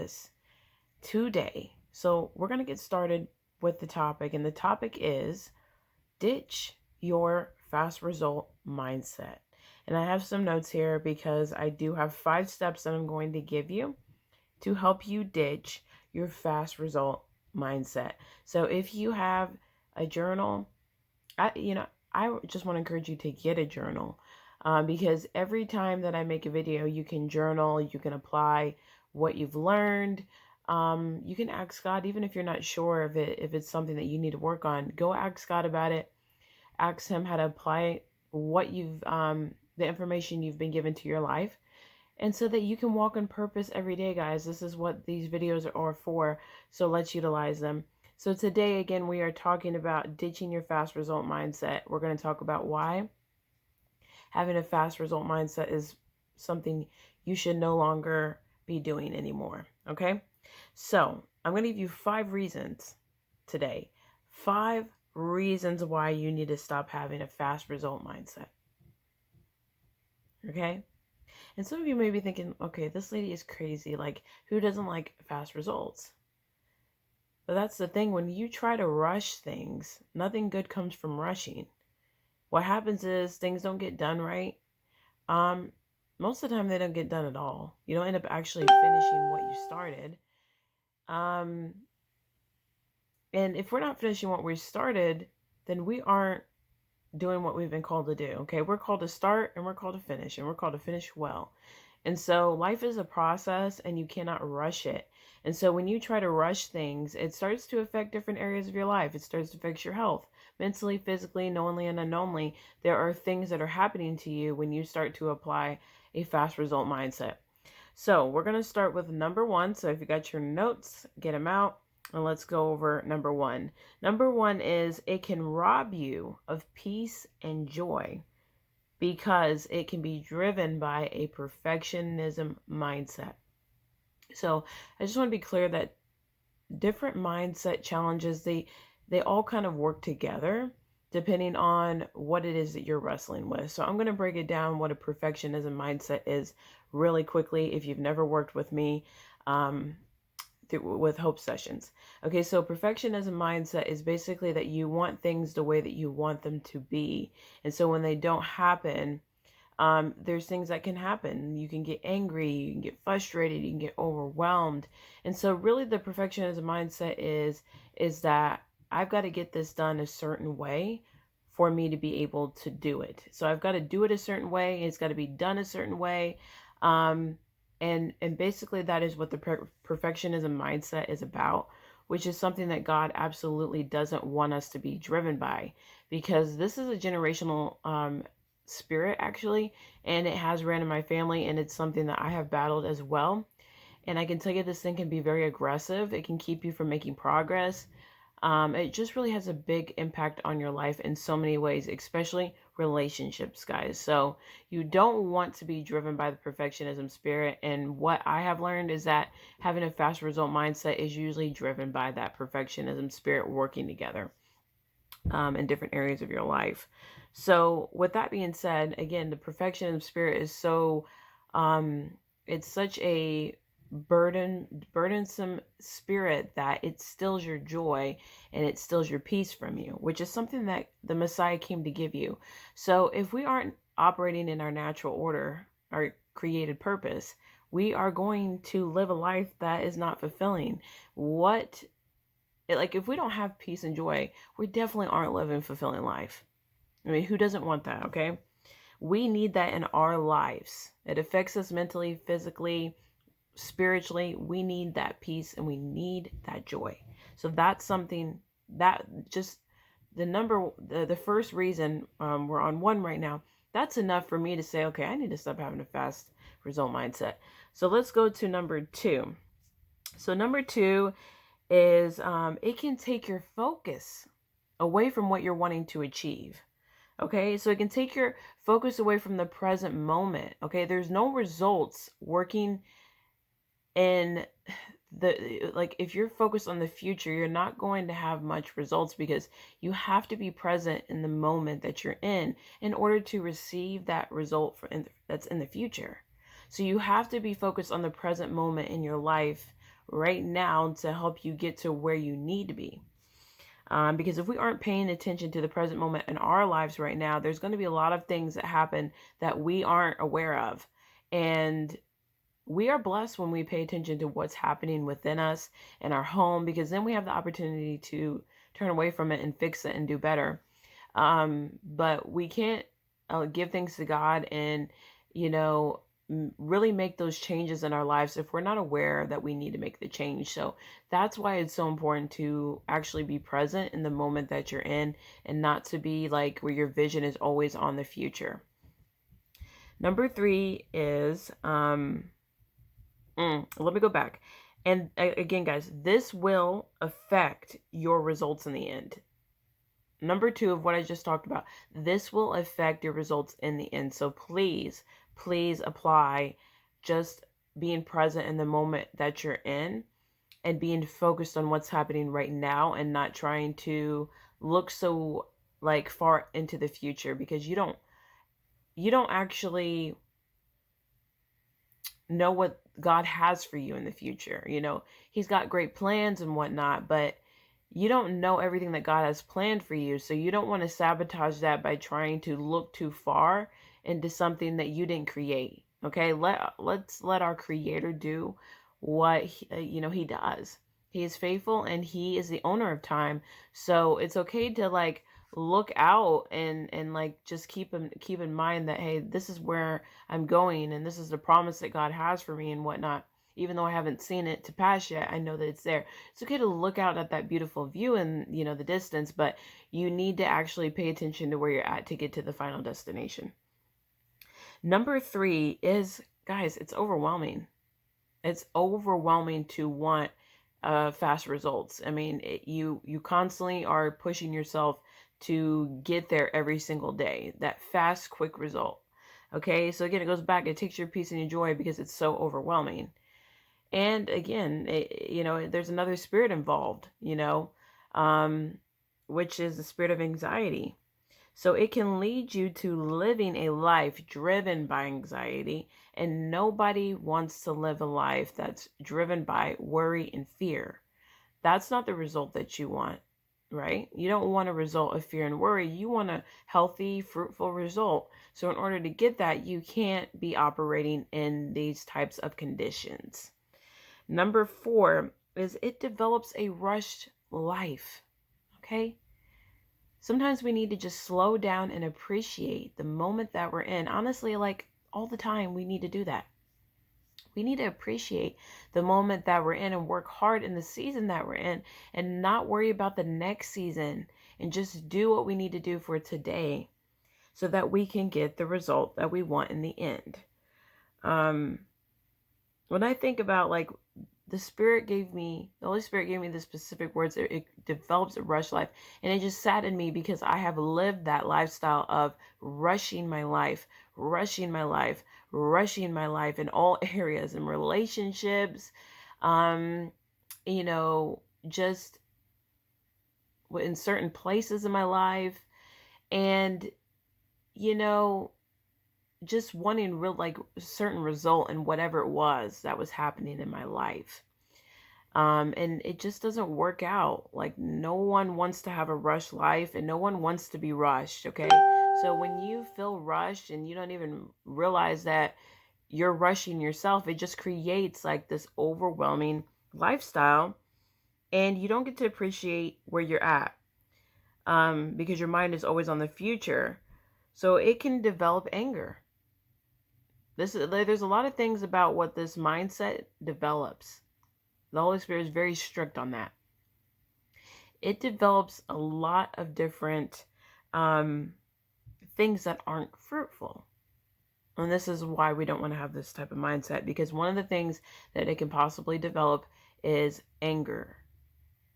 this today. So we're going to get started with the topic, and the topic is ditch your fast result mindset. And I have some notes here because I do have 5 steps that I'm going to give you to help you ditch your fast result mindset. So if you have a journal, I just want to encourage you to get a journal, because every time that I make a video, you can journal, you can apply what you've learned. You can ask God, even if you're not sure if it's something that you need to work on, go ask God about it. Ask him how to apply what the information you've been given to your life. And so that you can walk in purpose every day, guys. This is what these videos are for. So let's utilize them. So today, again, we are talking about ditching your fast result mindset. We're going to talk about why having a fast result mindset is something you should no longer be doing anymore. Okay. So I'm going to give you 5 reasons today. 5 reasons why you need to stop having a fast result mindset. Okay. And some of you may be thinking, okay, this lady is crazy. Like, who doesn't like fast results? But that's the thing. When you try to rush things, nothing good comes from rushing. What happens is things don't get done right. Most of the time they don't get done at all. You don't end up actually finishing what you started. And if we're not finishing what we started, then we aren't doing what we've been called to do. Okay, we're called to start and we're called to finish, and we're called to finish well. And so life is a process and you cannot rush it. And so when you try to rush things, it starts to affect different areas of your life. It starts to affect your health, mentally, physically, knowingly, and unknowingly. There are things that are happening to you when you start to apply a fast result mindset. So we're going to start with number 1. So if you got your notes, get them out. And let's go over number 1. Number 1 is it can rob you of peace and joy because it can be driven by a perfectionism mindset. So I just want to be clear that different mindset challenges, they all kind of work together depending on what it is that you're wrestling with. So I'm going to break it down what a perfectionism mindset is really quickly if you've never worked with me. With Hope Sessions. Okay, so perfectionism mindset is basically that you want things the way that you want them to be. And so when they don't happen, there's things that can happen. You can get angry, you can get frustrated, you can get overwhelmed. And so really the perfectionism mindset is that I've got to get this done a certain way for me to be able to do it. So I've got to do it a certain way. It's got to be done a certain way. And basically that is what the perfectionism mindset is about, which is something that God absolutely doesn't want us to be driven by, because this is a generational spirit actually, and it has ran in my family, and it's something that I have battled as well. And I can tell you this thing can be very aggressive. It can keep you from making progress. It just really has a big impact on your life in so many ways, especially relationships, guys. So you don't want to be driven by the perfectionism spirit. And what I have learned is that having a fast result mindset is usually driven by that perfectionism spirit working together in different areas of your life. So with that being said, again, the perfectionism spirit is so, it's such a burdensome spirit that it steals your joy and it steals your peace from you, which is something that the Messiah came to give you. So if we aren't operating in our natural order, our created purpose, we are going to live a life that is not fulfilling. If we don't have peace and joy, we definitely aren't living a fulfilling life. I mean, who doesn't want that? Okay. We need that in our lives. It affects us mentally, physically, spiritually. We need that peace and we need that joy. So that's something that just the first reason, we're on 1 right now. That's enough for me to say, okay, I need to stop having a fast result mindset. So let's go to number 2. So number 2 is it can take your focus away from what you're wanting to achieve. Okay, so it can take your focus away from the present moment. Okay, there's no results working in if you're focused on the future, you're not going to have much results, because you have to be present in the moment that you're in order to receive that result that's in the future. So you have to be focused on the present moment in your life right now to help you get to where you need to be. Because if we aren't paying attention to the present moment in our lives right now, there's going to be a lot of things that happen that we aren't aware of. And we are blessed when we pay attention to what's happening within us in our home, because then we have the opportunity to turn away from it and fix it and do better. But we can't give things to God and, you know, really make those changes in our lives if we're not aware that we need to make the change. So that's why it's so important to actually be present in the moment that you're in, and not to be like where your vision is always on the future. Number 3 is, let me go back. And again, guys, this will affect your results in the end. Number 2 of what I just talked about, this will affect your results in the end. So please, please apply just being present in the moment that you're in and being focused on what's happening right now, and not trying to look so like far into the future, because you don't actually know what God has for you in the future. You know, He's got great plans and whatnot, but you don't know everything that God has planned for you. So you don't want to sabotage that by trying to look too far into something that you didn't create. Okay, let's let our Creator do what He does. He is faithful and He is the owner of time. So it's okay to like look out and like just keep in mind that, hey, this is where I'm going, and this is the promise that God has for me and whatnot. Even though I haven't seen it to pass yet, I know that it's there. It's okay to look out at that beautiful view in, the distance, but you need to actually pay attention to where you're at to get to the final destination. Number 3 is, guys, it's overwhelming. It's overwhelming to want fast results. I mean, you constantly are pushing yourself to get there every single day. That fast, quick result. Okay, so again, it goes back. It takes your peace and your joy because it's so overwhelming. And again, there's another spirit involved, which is the spirit of anxiety. So it can lead you to living a life driven by anxiety, and nobody wants to live a life that's driven by worry and fear. That's not the result that you want, right? You don't want a result of fear and worry. You want a healthy, fruitful result. So in order to get that, you can't be operating in these types of conditions. Number 4 is it develops a rushed life, okay? Sometimes we need to just slow down and appreciate the moment that we're in. Honestly, like all the time, we need to do that. We need to appreciate the moment that we're in and work hard in the season that we're in, and not worry about the next season, and just do what we need to do for today so that we can get the result that we want in the end. When I think about like the Holy Spirit gave me the specific words. It develops a rush life. And it just saddened me because I have lived that lifestyle of rushing my life in all areas, in relationships, just in certain places in my life. And, just wanting real like certain result in whatever it was that was happening in my life. And it just doesn't work out. Like no one wants to have a rushed life, and no one wants to be rushed. Okay. So when you feel rushed and you don't even realize that you're rushing yourself, it just creates like this overwhelming lifestyle, and you don't get to appreciate where you're at. Because your mind is always on the future. So it can develop anger. There's a lot of things about what this mindset develops. The Holy Spirit is very strict on that. It develops a lot of different things that aren't fruitful. And this is why we don't want to have this type of mindset, because one of the things that it can possibly develop is anger.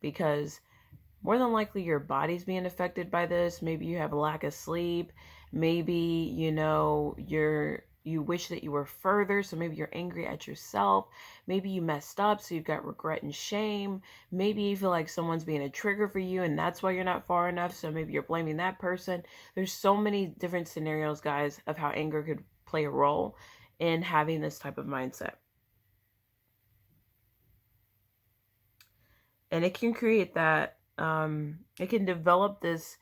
Because more than likely your body's being affected by this. Maybe you have a lack of sleep. Maybe, you wish that you were further, so maybe you're angry at yourself. Maybe you messed up, so you've got regret and shame. Maybe you feel like someone's being a trigger for you, and that's why you're not far enough, so maybe you're blaming that person. There's so many different scenarios, guys, of how anger could play a role in having this type of mindset. And it can create that, it can develop this,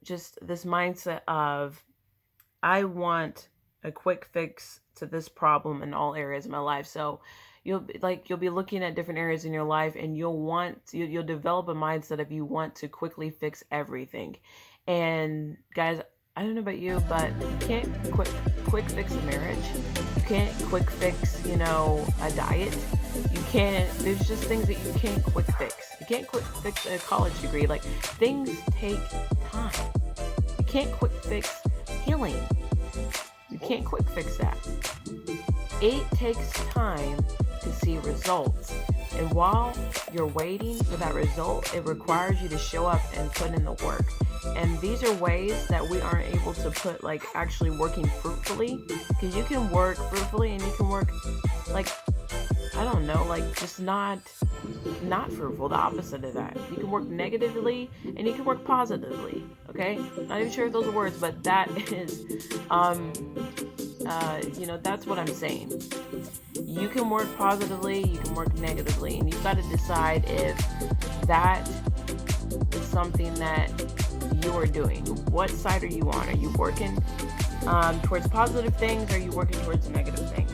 just this mindset of, I want a quick fix to this problem in all areas of my life. So you'll be looking at different areas in your life, and you'll develop a mindset of you want to quickly fix everything. And guys, I don't know about you, but you can't quick fix a marriage. You can't quick fix, a diet. You can't. There's just things that you can't quick fix. You can't quick fix a college degree. Like, things take time. You can't quick fix healing. You can't quick fix that. It takes time to see results. And while you're waiting for that result, it requires you to show up and put in the work. And these are ways that we aren't able to put, like, actually working fruitfully. Because you can work fruitfully and you can work, like, I don't know, like, just not fruitful, the opposite of that. You can work negatively and you can work positively, okay? Not even sure if those are words, but that is, that's what I'm saying. You can work positively, you can work negatively, and you've got to decide if that is something that you are doing. What side are you on? Are you working towards positive things, or are you working towards negative things?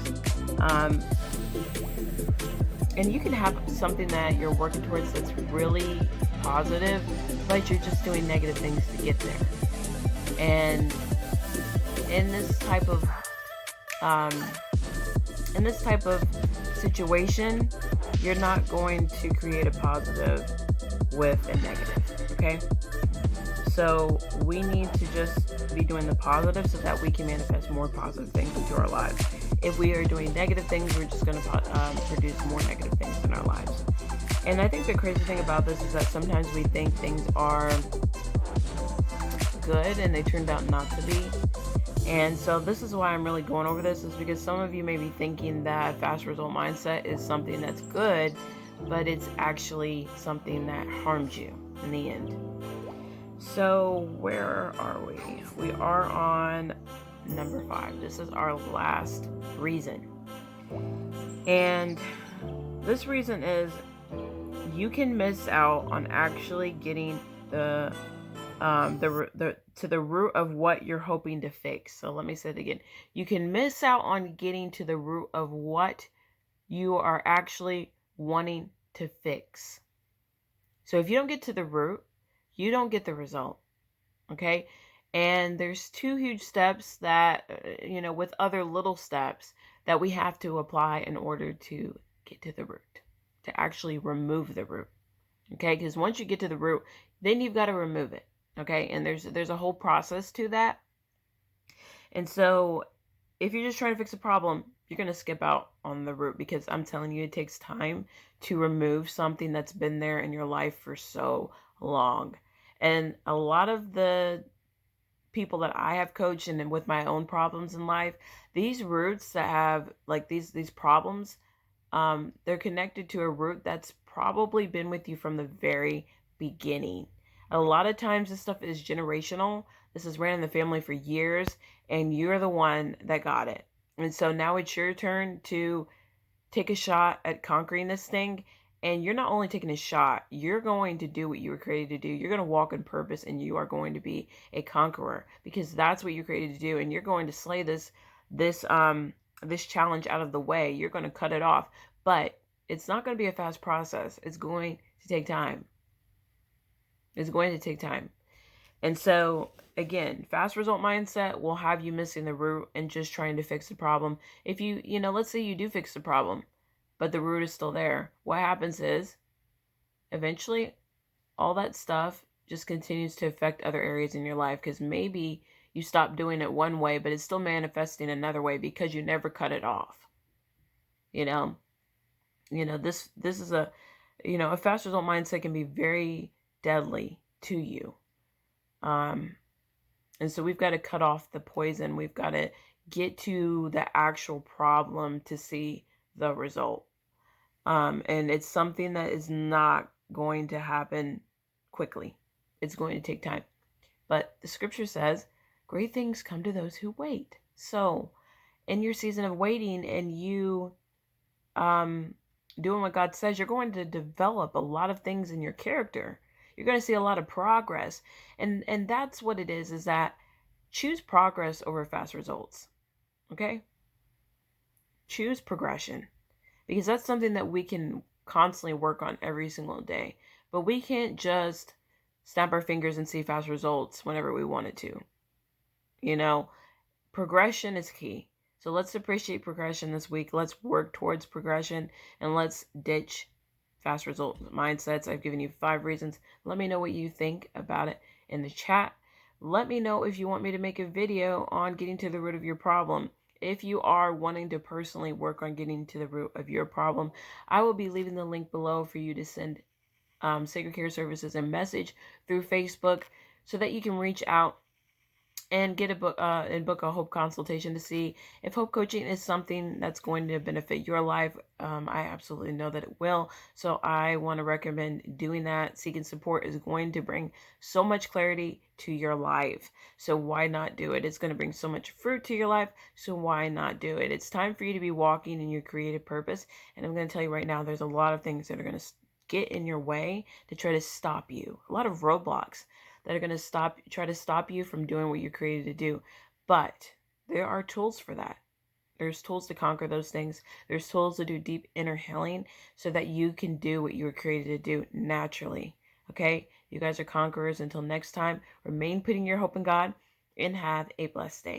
And you can have something that you're working towards that's really positive, but you're just doing negative things to get there. And in this type of situation, you're not going to create a positive with a negative, okay? So we need to just be doing the positive so that we can manifest more positive things into our lives. If we are doing negative things, we're just going to produce more negative things in our lives. And I think the crazy thing about this is that sometimes we think things are good and they turned out not to be. And so this is why I'm really going over this, is because some of you may be thinking that fast result mindset is something that's good, but it's actually something that harms you in the end. So where are we? We are on number 5. This is our last reason. And this reason is you can miss out on actually getting to the root of what you're hoping to fix. So let me say it again. You can miss out on getting to the root of what you are actually wanting to fix. So if you don't get to the root, you don't get the result. Okay? And there's 2 huge steps that, with other little steps that we have to apply in order to get to the root, to actually remove the root. Okay? Because once you get to the root, then you've got to remove it. Okay? And there's a whole process to that. And so if you're just trying to fix a problem, you're going to skip out on the root, because I'm telling you, it takes time to remove something that's been there in your life for so long. And a lot of the people that I have coached and with my own problems in life, these roots that have, like, these problems, they're connected to a root that's probably been with you from the very beginning. A lot of times this stuff is generational. This has ran in the family for years, and you're the one that got it. And so now it's your turn to take a shot at conquering this thing. And you're not only taking a shot, you're going to do what you were created to do. You're going to walk in purpose, and you are going to be a conqueror, because that's what you're created to do. And you're going to slay this challenge out of the way. You're going to cut it off. But it's not going to be a fast process. It's going to take time. It's going to take time. And so, again, fast result mindset will have you missing the root and just trying to fix the problem. If let's say you do fix the problem, but the root is still there. What happens is, eventually, all that stuff just continues to affect other areas in your life, because maybe you stop doing it one way, but it's still manifesting another way because you never cut it off. This is a fast result mindset can be very deadly to you. And so we've got to cut off the poison. We've got to get to the actual problem to see the result. And it's something that is not going to happen quickly. It's going to take time. But the scripture says, great things come to those who wait. So in your season of waiting, and you doing what God says, you're going to develop a lot of things in your character. You're going to see a lot of progress. And that's what it is that choose progress over fast results. Okay? Choose progression, because that's something that we can constantly work on every single day. But we can't just snap our fingers and see fast results whenever we wanted to. You know, progression is key. So let's appreciate progression this week. Let's work towards progression, and let's ditch fast result mindsets. I've given you 5 reasons. Let me know what you think about it in the chat. Let me know if you want me to make a video on getting to the root of your problem. If you are wanting to personally work on getting to the root of your problem, I will be leaving the link below for you to send Sacred Care Services a message through Facebook so that you can reach out and get a book and book a hope consultation to see if hope coaching is something that's going to benefit your life. I absolutely know that it will, so I want to recommend doing that. Seeking support is going to bring so much clarity to your life, so why not do it? It's going to bring so much fruit to your life, so why not do it? It's time for you to be walking in your creative purpose, and I'm going to tell you right now, there's a lot of things that are going to get in your way to try to stop you, a lot of roadblocks that are going to try to stop you from doing what you're created to do. But there are tools for that. There's tools to conquer those things. There's tools to do deep inner healing so that you can do what you were created to do naturally. Okay? You guys are conquerors. Until next time, remain putting your hope in God and have a blessed day.